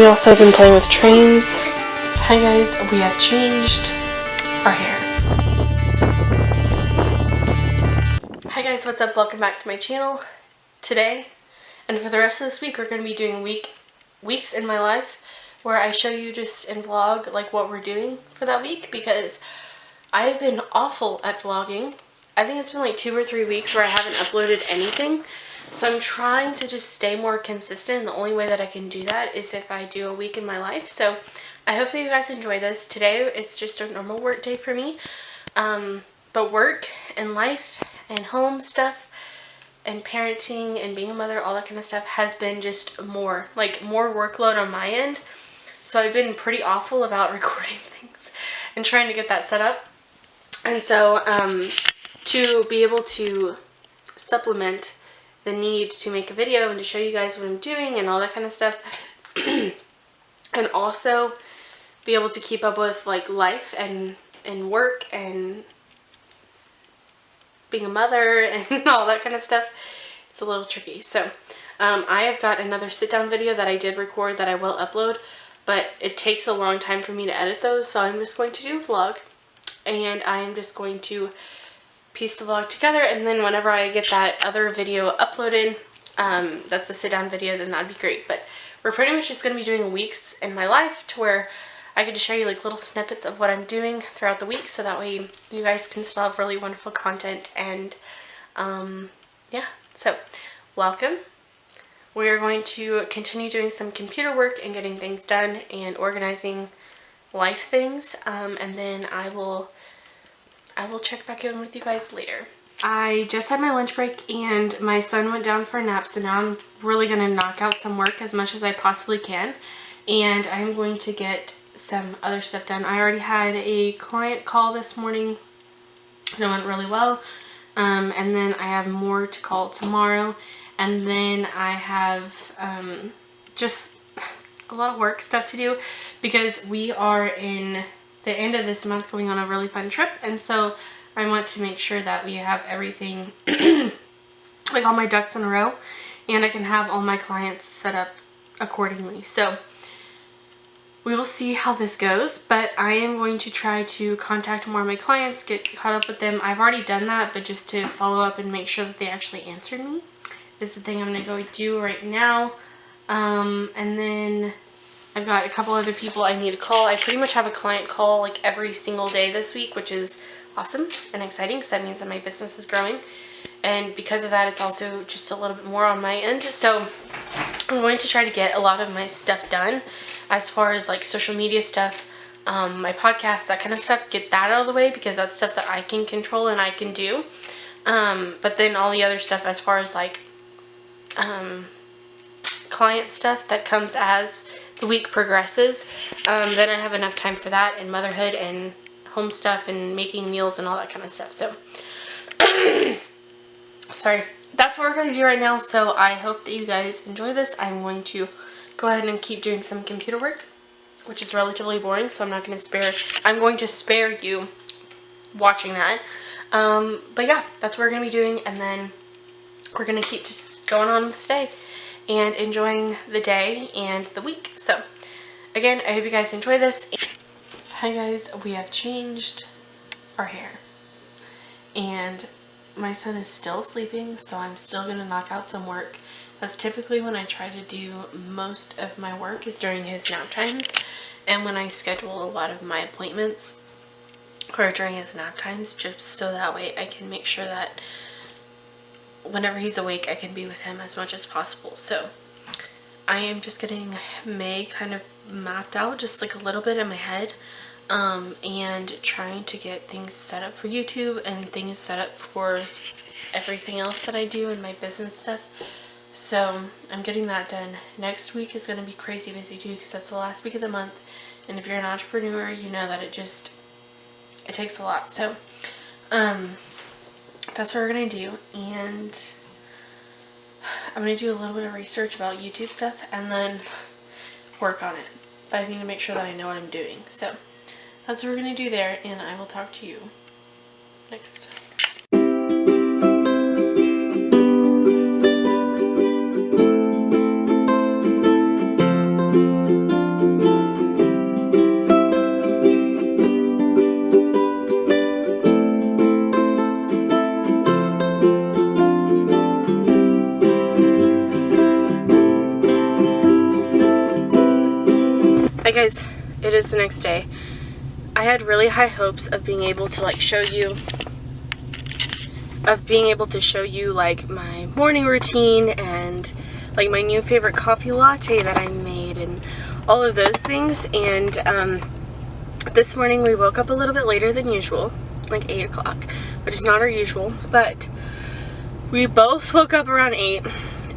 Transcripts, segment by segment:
We also have been playing with trains. Hi guys, we have changed our hair. Hi guys, what's up? Welcome back to my channel. Today, and for the rest of this week, we're going to be doing weeks in my life where I show you just in vlog like what we're doing for that week, because I have been awful at vlogging. I think it's been like 2 or 3 weeks where I haven't uploaded anything. So I'm trying to just stay more consistent, and the only way that I can do that is if I do a week in my life. So I hope that you guys enjoy this. Today it's just a normal work day for me. But work and life and home stuff and parenting and being a mother, all that kind of stuff has been just more workload on my end. So I've been pretty awful about recording things and trying to get that set up. And so to be able to supplement the need to make a video and to show you guys what I'm doing and all that kind of stuff, and also be able to keep up with like life and work and being a mother and all that kind of stuff, it's a little tricky. So I have got another sit down video that I did record that I will upload, but it takes a long time for me to edit those, so I'm just going to do a vlog, and I'm just going to piece the vlog together, and then whenever I get that other video uploaded, that's a sit down video, then that'd be great. But we're pretty much just going to be doing weeks in my life to where I get to show you like little snippets of what I'm doing throughout the week, so that way you guys can still have really wonderful content. And yeah, so welcome. We're going to continue doing some computer work and getting things done and organizing life things, and then I will check back in with you guys later. I just had my lunch break and my son went down for a nap, so now I'm really going to knock out some work as much as I possibly can, and I'm going to get some other stuff done. I already had a client call this morning and it went really well, and then I have more to call tomorrow, and then I have just a lot of work stuff to do because we are in the end of this month going on a really fun trip, and so I want to make sure that we have everything like all my ducks in a row, and I can have all my clients set up accordingly. So we will see how this goes, but I am going to try to contact more of my clients, get caught up with them. I've already done that, but just to follow up and make sure that they actually answered me is the thing I'm going to go do right now. And then I've got a couple other people I need to call. I pretty much have a client call like every single day this week, which is awesome and exciting because that means that my business is growing. And because of that, it's also just a little bit more on my end. So I'm going to try to get a lot of my stuff done as far as like social media stuff, my podcast, that kind of stuff, get that out of the way because that's stuff that I can control and I can do. But then all the other stuff as far as like client stuff that comes as the week progresses, then I have enough time for that, and motherhood and home stuff and making meals and all that kind of stuff. So sorry, that's what we're going to do right now. So I hope that you guys enjoy this. I'm going to go ahead and keep doing some computer work, which is relatively boring, so I'm going to spare you watching that. But yeah, that's what we're going to be doing, and then we're going to keep just going on with this day and enjoying the day and the week. So again, I hope you guys enjoy this. Hi guys, we have changed our hair, and my son is still sleeping, so I'm still going to knock out some work. That's typically when I try to do most of my work, is during his nap times, and when I schedule a lot of my appointments or during his nap times, just so that way I can make sure that whenever he's awake I can be with him as much as possible. So I am just getting May kind of mapped out just like a little bit in my head, and trying to get things set up for YouTube and things set up for everything else that I do in my business stuff. So I'm getting that done. Next week is going to be crazy busy too, because that's the last week of the month, and if you're an entrepreneur, you know that it takes a lot. So that's what we're going to do, and I'm going to do a little bit of research about YouTube stuff and then work on it. But I need to make sure that I know what I'm doing. So that's what we're going to do there, and I will talk to you next time. guys, it is the next day. I had really high hopes of being able to like show you like my morning routine and like my new favorite coffee latte that I made and all of those things. And this morning we woke up a little bit later than usual, like 8 o'clock, which is not our usual, but we both woke up around 8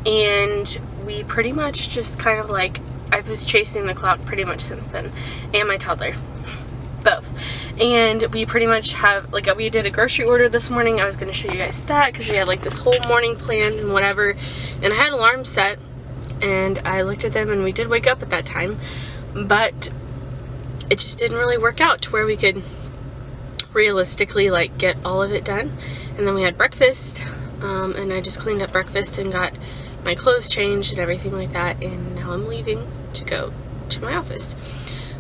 and we pretty much just kind of like, I was chasing the clock pretty much since then, and my toddler, both. And we pretty much have, like, we did a grocery order this morning. I was going to show you guys that because we had like this whole morning planned and whatever, and I had alarms set and I looked at them and we did wake up at that time, but it just didn't really work out to where we could realistically like get all of it done. And then we had breakfast, and I just cleaned up breakfast and got my clothes changed and everything like that, and now I'm leaving to go to my office.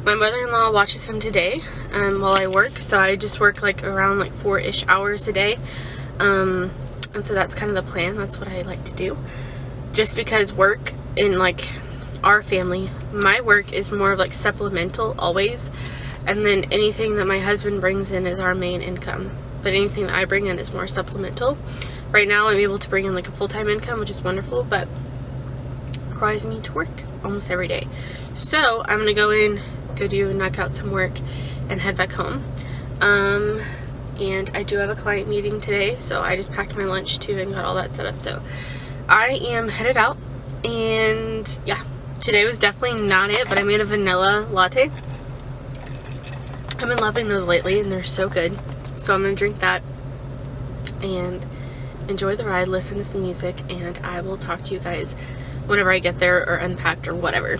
My mother-in-law watches him today while I work, so I just work like around like 4-ish hours a day, and so that's kind of the plan. That's what I like to do, just because work in like our family, my work is more of like supplemental always, and then anything that my husband brings in is our main income, but anything that I bring in is more supplemental. Right now I'm able to bring in like a full-time income, which is wonderful, but it requires me to work almost every day. So I'm gonna go in, knock out some work, and head back home. And I do have a client meeting today, so I just packed my lunch too and got all that set up. So I am headed out, and yeah, today was definitely not it, but I made a vanilla latte. I've been loving those lately and they're so good. So I'm gonna drink that and enjoy the ride, listen to some music, and I will talk to you guys whenever I get there or unpacked or whatever.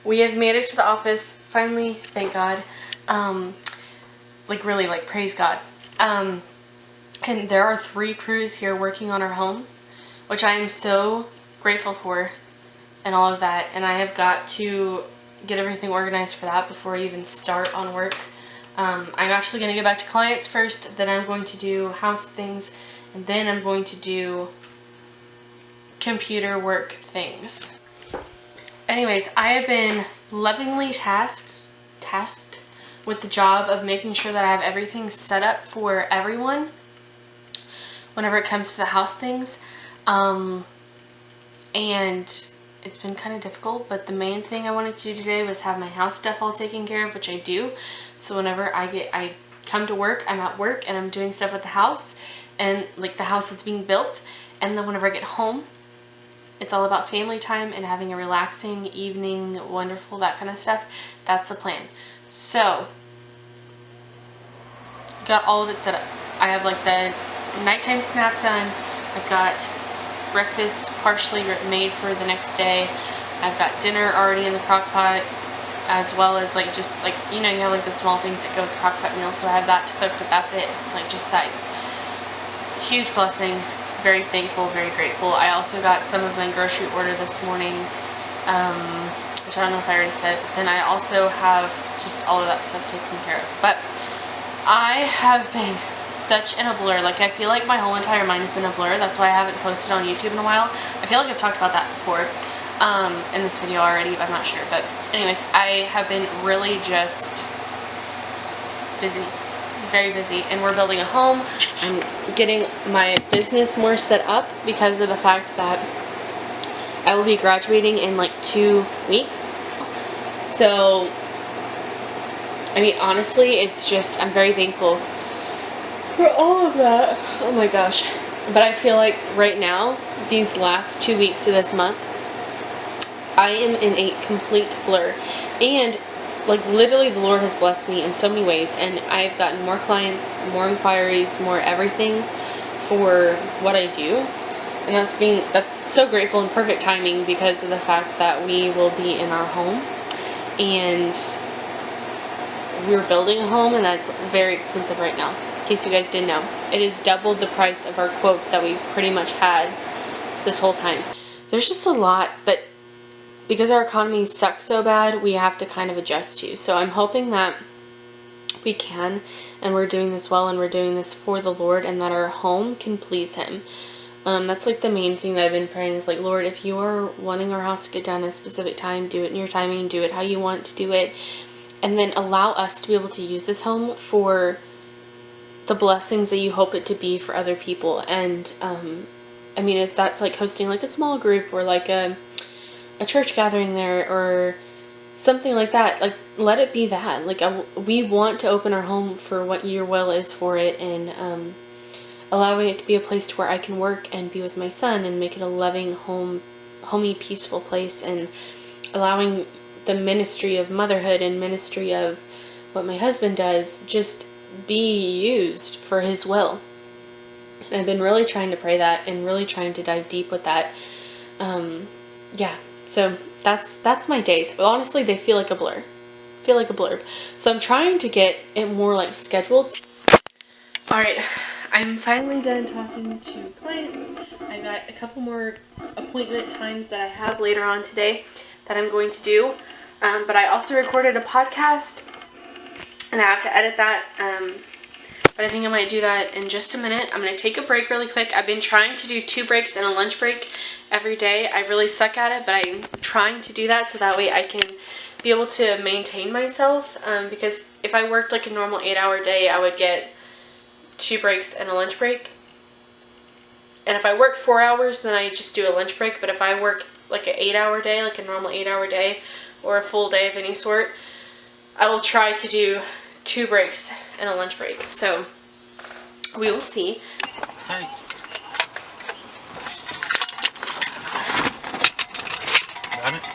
We have made it to the office, finally, thank God. Like really, like praise God. And there are 3 crews here working on our home, which I am so grateful for and all of that. And I have got to get everything organized for that before I even start on work. I'm actually going to get back to clients first, then I'm going to do house things, and then I'm going to do computer work things. Anyways, I have been lovingly tasked with the job of making sure that I have everything set up for everyone whenever it comes to the house things. And it's been kind of difficult, but the main thing I wanted to do today was have my house stuff all taken care of, which I do. So whenever I come to work, I'm at work and I'm doing stuff with the house and like the house that's being built. And then whenever I get home, it's all about family time and having a relaxing evening, wonderful, that kind of stuff. That's the plan. So, got all of it set up. I have like the nighttime snack done. I've got breakfast partially made for the next day. I've got dinner already in the crock pot, as well as like just like, you know, you have like the small things that go with the crock pot meals, so I have that to cook, but that's it, like just sides. Huge blessing. Very thankful, very grateful. I also got some of my grocery order this morning, which I don't know if I already said, but then I also have just all of that stuff taken care of. But I have been such in a blur. Like, I feel like my whole entire mind has been a blur. That's why I haven't posted on YouTube in a while. I feel like I've talked about that before in this video already, but I'm not sure. But anyways, I have been really just busy. Very busy, and we're building a home. I'm getting my business more set up because of the fact that I will be graduating in like 2 weeks. So, I mean, honestly, it's just, I'm very thankful for all of that. Oh my gosh. But I feel like right now, these last 2 weeks of this month, I am in a complete blur. And like, literally, the Lord has blessed me in so many ways, and I've gotten more clients, more inquiries, more everything for what I do, and that's so grateful and perfect timing because of the fact that we will be in our home, and we're building a home, and that's very expensive right now, in case you guys didn't know. It is doubled the price of our quote that we've pretty much had this whole time. There's just a lot that, because our economy sucks so bad, we have to kind of adjust to. So I'm hoping that we can, and we're doing this well, and we're doing this for the Lord, and that our home can please Him. That's like the main thing that I've been praying is like, Lord, if you are wanting our house to get done at a specific time, do it in your timing, do it how you want to do it, and then allow us to be able to use this home for the blessings that you hope it to be for other people. And I mean, if that's like hosting like a small group or like a church gathering there or something like that, like let it be that. Like we want to open our home for what your will is for it, and allowing it to be a place to where I can work and be with my son and make it a loving homey, peaceful place, and allowing the ministry of motherhood and ministry of what my husband does just be used for His will. And I've been really trying to pray that and really trying to dive deep with that. Yeah, so that's my days. Honestly, they feel like a blur. So I'm trying to get it more like scheduled. Alright, I'm finally done talking to clients. I got a couple more appointment times that I have later on today that I'm going to do. But I also recorded a podcast, and I have to edit that. But I think I might do that in just a minute. I'm going to take a break really quick. I've been trying to do 2 breaks and a lunch break every day. I really suck at it, but I'm trying to do that so that way I can be able to maintain myself. Because if I worked like a normal 8-hour day, I would get 2 breaks and a lunch break. And if I work 4 hours, then I just do a lunch break. But if I work like an 8-hour day, like a normal 8-hour day, or a full day of any sort, I will try to do 2 breaks and a lunch break. So we will see. Hi. Got it?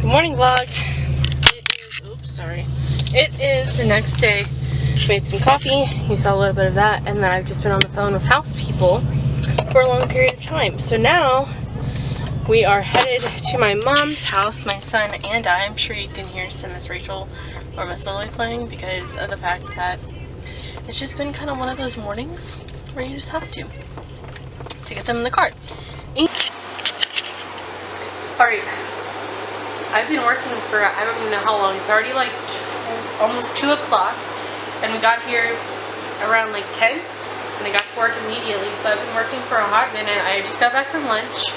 Morning vlog. It is the next day. Made some coffee. You saw a little bit of that, and then I've just been on the phone with house people for a long period of time. So now we are headed to my mom's house, my son and I. I'm sure you can hear some Miss Rachel or Miss Lily playing because of the fact that it's just been kind of one of those mornings where you just have to get them in the car. Alright. I've been working for, I don't even know how long. It's already like almost 2 o'clock, and we got here around like 10, and I got to work immediately. So I've been working for a hot minute. I just got back from lunch.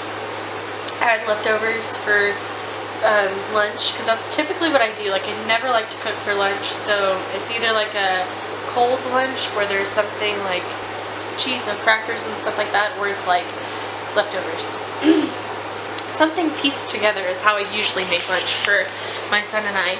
I had leftovers for lunch, because that's typically what I do. Like, I never like to cook for lunch, so it's either like a cold lunch where there's something like cheese and crackers and stuff like that, or it's like leftovers. Something pieced together is how I usually make lunch for my son and I.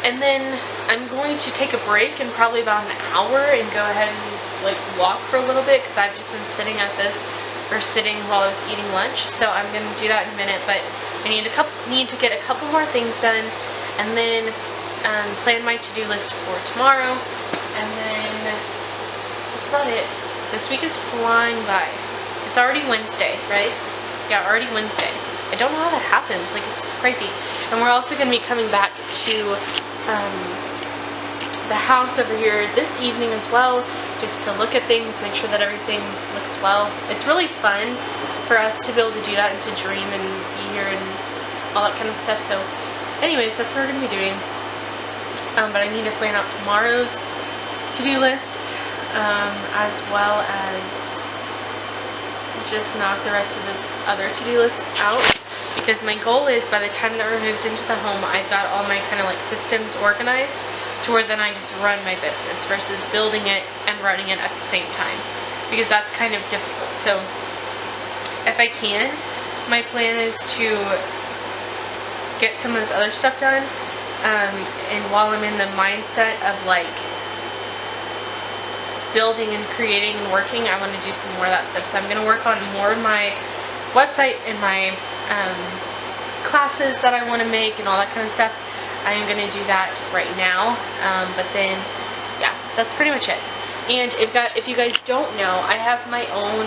And then I'm going to take a break in probably about an hour and go ahead and like walk for a little bit, because I've just been sitting while I was eating lunch. So I'm going to do that in a minute, but I need to get a couple more things done, and then plan my to-do list for tomorrow, and then that's about it. This week is flying by. It's already Wednesday, right? Yeah, already Wednesday. I don't know how that happens. Like, it's crazy. And we're also going to be coming back to the house over here this evening as well, just to look at things, make sure that everything looks well. It's really fun for us to be able to do that and to dream and be here and all that kind of stuff. So anyways, that's what we're going to be doing. But I need to plan out tomorrow's to-do list, as well as just knock the rest of this other to-do list out, because my goal is by the time that we're moved into the home, I've got all my kind of like systems organized to where then I just run my business versus building it and running it at the same time, because that's kind of difficult. So if I can, my plan is to get some of this other stuff done, and while I'm in the mindset of like building and creating and working, I want to do some more of that stuff. So I'm going to work on more of my website and my classes that I want to make and all that kind of stuff. I am going to do that right now, but then yeah, that's pretty much it. And if you guys don't know, I have my own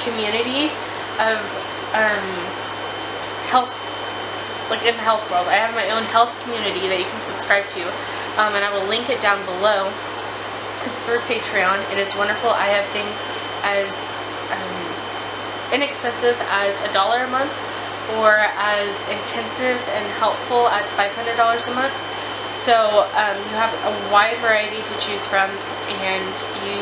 community of health, like in the health world. I have my own health community that you can subscribe to, and I will link it down below. It's through Patreon. It is wonderful. I have things as inexpensive as $1 a month, or as intensive and helpful as $500 a month. So you have a wide variety to choose from, and you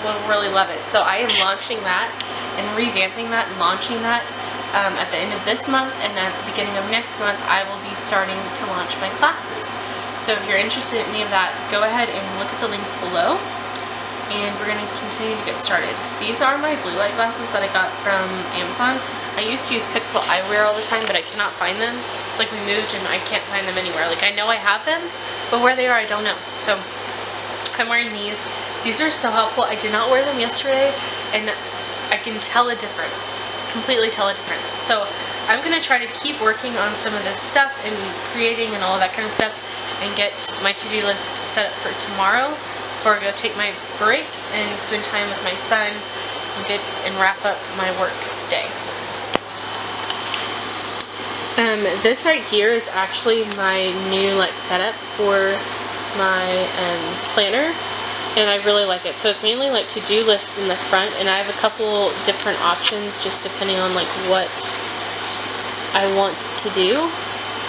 will really love it. So I am launching that and revamping that and launching that at the end of this month, and at the beginning of next month I will be starting to launch my classes. So if you're interested in any of that, go ahead and look at the links below, and we're going to continue to get started. These are my blue light glasses that I got from Amazon. I used to use Pixel eyewear all the time, but I cannot find them. It's like we moved and I can't find them anywhere. Like, I know I have them, but where they are I don't know. So I'm wearing these. These are so helpful. I did not wear them yesterday, and I can tell a difference. Completely tell a difference. So I'm going to try to keep working on some of this stuff and creating and all of that kind of stuff, and get my to-do list set up for tomorrow before I go take my break and spend time with my son and wrap up my work day. This right here is actually my new like setup for my planner, and I really like it. So it's mainly like to-do lists in the front, and I have a couple different options just depending on like what I want to do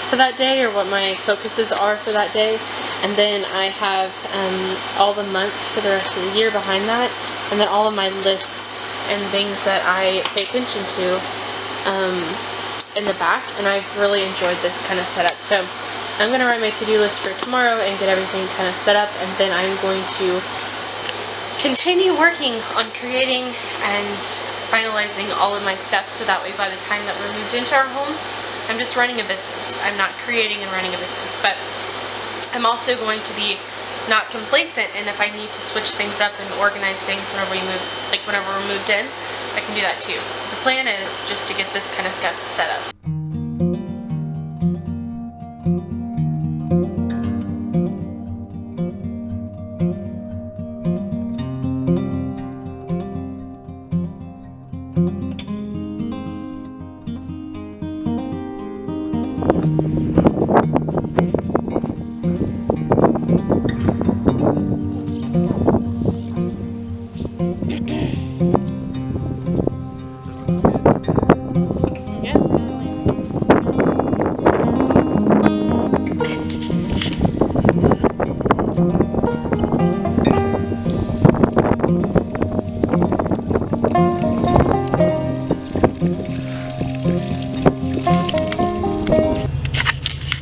for that day, or what my focuses are for that day. And then I have all the months for the rest of the year behind that, and then all of my lists and things that I pay attention to in the back. And I've really enjoyed this kind of setup. So I'm going to write my to-do list for tomorrow and get everything kind of set up, and then I'm going to continue working on creating and finalizing all of my stuff, so that way by the time that we're moved into our home, I'm just running a business. I'm not creating and running a business, but I'm also going to be not complacent, and if I need to switch things up and organize things whenever we move, like whenever we're moved in, I can do that too. The plan is just to get this kind of stuff set up.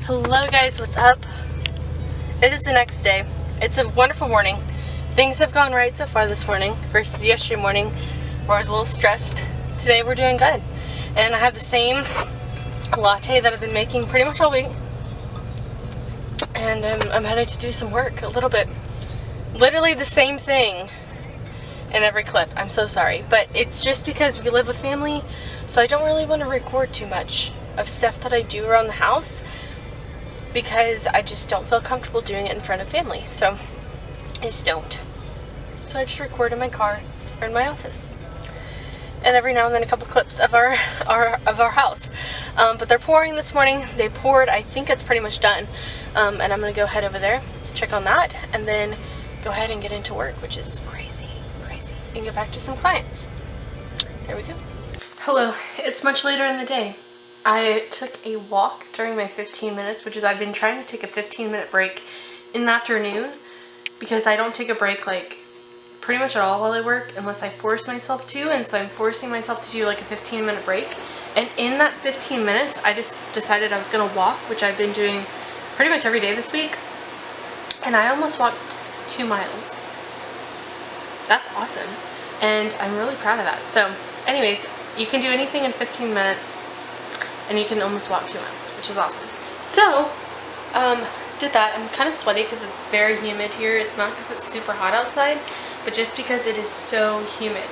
Hello guys, what's up? It is the next day. It's a wonderful morning. Things have gone right so far this morning versus yesterday morning where I was a little stressed. Today we're doing good. And I have the same latte that I've been making pretty much all week. And I'm headed to do some work a little bit. Literally the same thing in every clip. I'm so sorry. But it's just because we live with family, so I don't really want to record too much of stuff that I do around the house, because I just don't feel comfortable doing it in front of family. So I just don't. So I just record in my car or in my office, and every now and then a couple clips of our house. But they're pouring this morning. They poured. I think it's pretty much done. And I'm gonna go head over there, check on that, and then go ahead and get into work, which is crazy, and get back to some clients. There we go. Hello. It's much later in the day. I took a walk during my 15 minutes, which is, I've been trying to take a 15-minute break in the afternoon, because I don't take a break like pretty much at all while I work unless I force myself to, and so I'm forcing myself to do like a 15-minute break. And in that 15 minutes, I just decided I was going to walk, which I've been doing pretty much every day this week. and I almost walked 2 miles. That's awesome, and I'm really proud of that. So anyways, you can do anything in 15 minutes, and you can almost walk 2 miles, which is awesome. So did that. I'm kind of sweaty because it's very humid here. It's not because it's super hot outside, but just because it is so humid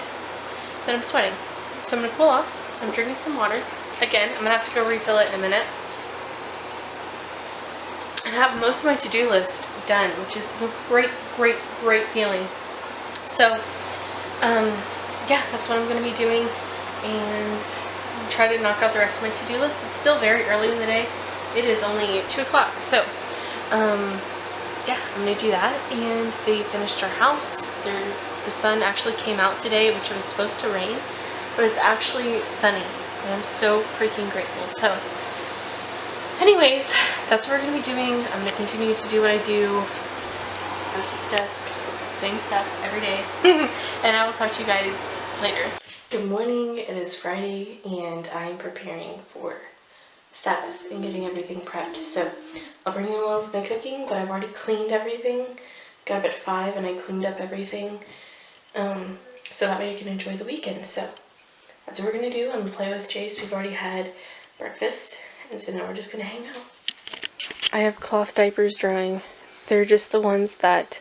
that I'm sweating. So I'm gonna cool off. I'm drinking some water. Again, I'm gonna have to go refill it in a minute. And have most of my to-do list done, which is a great feeling. So, yeah, that's what I'm going to be doing, and try to knock out the rest of my to-do list. It's still very early in the day. It is only 2 o'clock, so, yeah, I'm going to do that. And they finished our house. The sun actually came out today, which was supposed to rain, but it's actually sunny, and I'm so freaking grateful. So, anyways, that's what we're going to be doing. I'm going to continue to do what I do at this desk. Same stuff every day. And I will talk to you guys later. Good morning. It is Friday, and I'm preparing for Sabbath and getting everything prepped. So I'll bring you along with my cooking, but I've already cleaned everything. Got up at 5 and I cleaned up everything. So that way you can enjoy the weekend. So that's what we're going to do. I'm going to play with Jace. We've already had breakfast, and so now we're just going to hang out. I have cloth diapers drying. They're just the ones that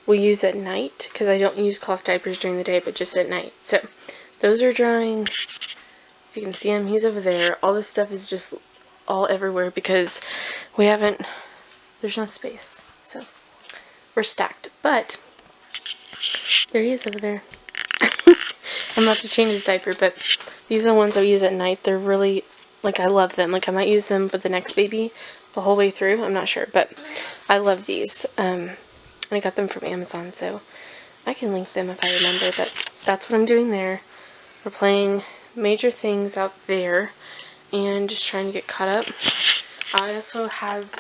we use at night, because I don't use cloth diapers during the day, but just at night. So those are drying. If you can see him, he's over there. All this stuff is just all everywhere because there's no space. So we're stacked. But there he is over there. I'm about to change his diaper, but these are the ones I use at night. They're really, like, I love them. Like, I might use them for the next baby the whole way through. I'm not sure, but I love these. I got them from Amazon, so I can link them if I remember, but that's what I'm doing there. We're playing Major Things out there and just trying to get caught up. I also have,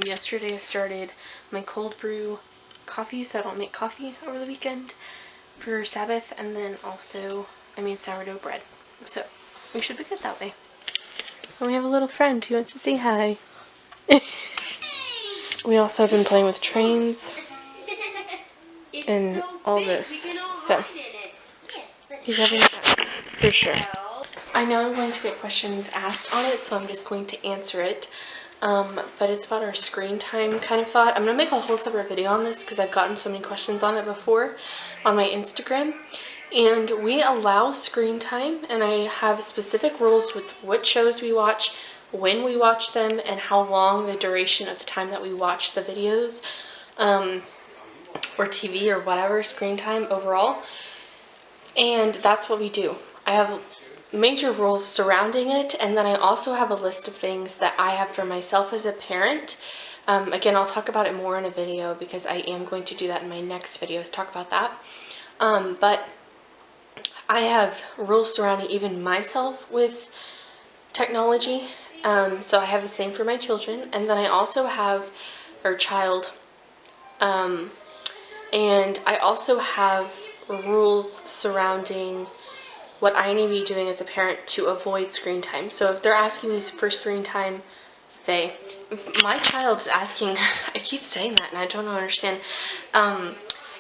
yesterday I started my cold brew coffee, so I don't make coffee over the weekend for Sabbath, and then also I made sourdough bread, so we should be good that way. And we have a little friend who wants to say hi. We also have been playing with trains and all this, so he's having fun for sure. I know I'm going to get questions asked on it, so I'm just going to answer it, but it's about our screen time kind of thought. I'm going to make a whole separate video on this because I've gotten so many questions on it before on my Instagram, and we allow screen time, and I have specific rules with what shows we watch, when we watch them, and how long the duration of the time that we watch the videos, or TV or whatever, screen time overall. And that's what we do. I have major rules surrounding it, and then I also have a list of things that I have for myself as a parent. Again, I'll talk about it more in a video because I am going to do that in my next videos, talk about that. But I have rules surrounding even myself with technology. So I have the same for my children, and then I also have, or child, and I also have rules surrounding what I need to be doing as a parent to avoid screen time. So if they're asking me for screen time, if my child's asking, I keep saying that and I don't understand,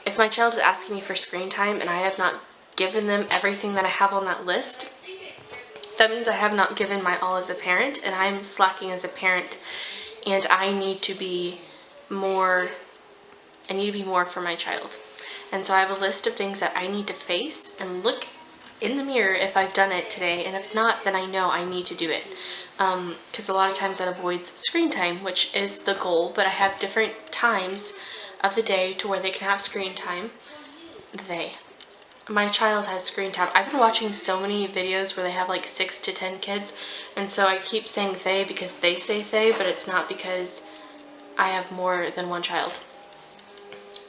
if my child is asking me for screen time and I have not given them everything that I have on that list, that means I have not given my all as a parent, and I'm slacking as a parent, and I need to be more for my child. And so I have a list of things that I need to face and look in the mirror if I've done it today, and if not, then I know I need to do it. Because a lot of times that avoids screen time, which is the goal, but I have different times of the day to where they can have screen time. My child has screen time. I've been watching so many videos where they have like 6 to 10 kids, and so I keep saying they because they say they, but it's not because I have more than one child.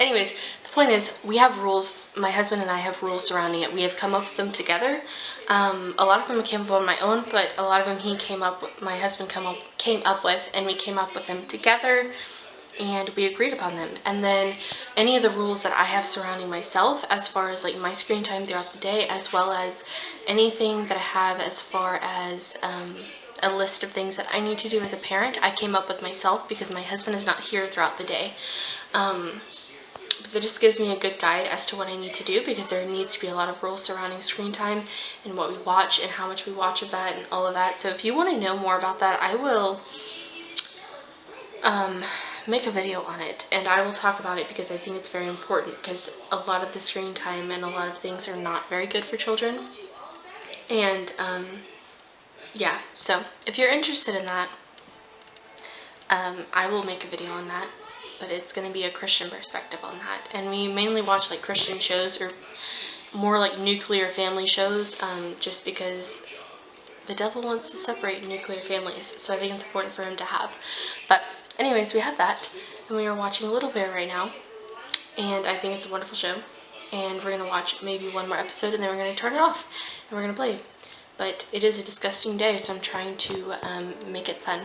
Anyways, the point is, we have rules, my husband and I have rules surrounding it. We have come up with them together. A lot of them came up on my own, but a lot of them my husband came up with, and we came up with them together, and we agreed upon them. And then any of the rules that I have surrounding myself, as far as like my screen time throughout the day, as well as anything that I have as far as a list of things that I need to do as a parent, I came up with myself because my husband is not here throughout the day. But that just gives me a good guide as to what I need to do, because there needs to be a lot of rules surrounding screen time and what we watch and how much we watch of that and all of that. So if you want to know more about that, I will make a video on it, and I will talk about it because I think it's very important, because a lot of the screen time and a lot of things are not very good for children. And yeah, so if you're interested in that, I will make a video on that, but it's going to be a Christian perspective on that. And we mainly watch like Christian shows, or more like nuclear family shows, just because the devil wants to separate nuclear families, so I think it's important for him to have. But anyways, we have that, and we are watching Little Bear right now, and I think it's a wonderful show, and we're going to watch maybe one more episode, and then we're going to turn it off, and we're going to play. But it is a disgusting day, so I'm trying to make it fun,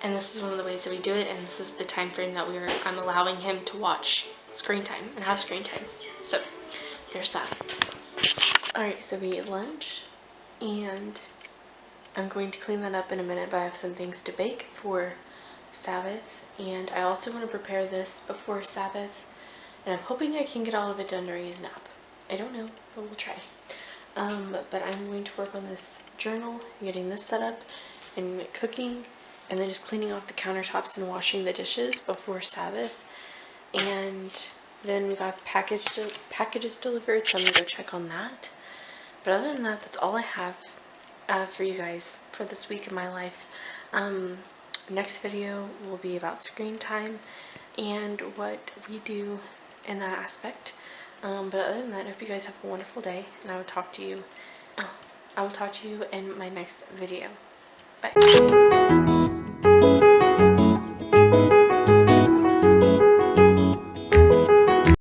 and this is one of the ways that we do it, and this is the time frame that I'm allowing him to watch screen time and have screen time. So there's that. Alright, so we ate lunch, and I'm going to clean that up in a minute, but I have some things to bake for Sabbath, and I also want to prepare this before Sabbath, and I'm hoping I can get all of it done during his nap. I don't know, but we'll try. But I'm going to work on this journal, getting this set up, and cooking, and then just cleaning off the countertops and washing the dishes before Sabbath. And then we got packages delivered, so I'm going to go check on that. But other than that, that's all I have for you guys for this week in my life. Next video will be about screen time and what we do in that aspect. But other than that, I hope you guys have a wonderful day, and I will talk to you in my next video. Bye.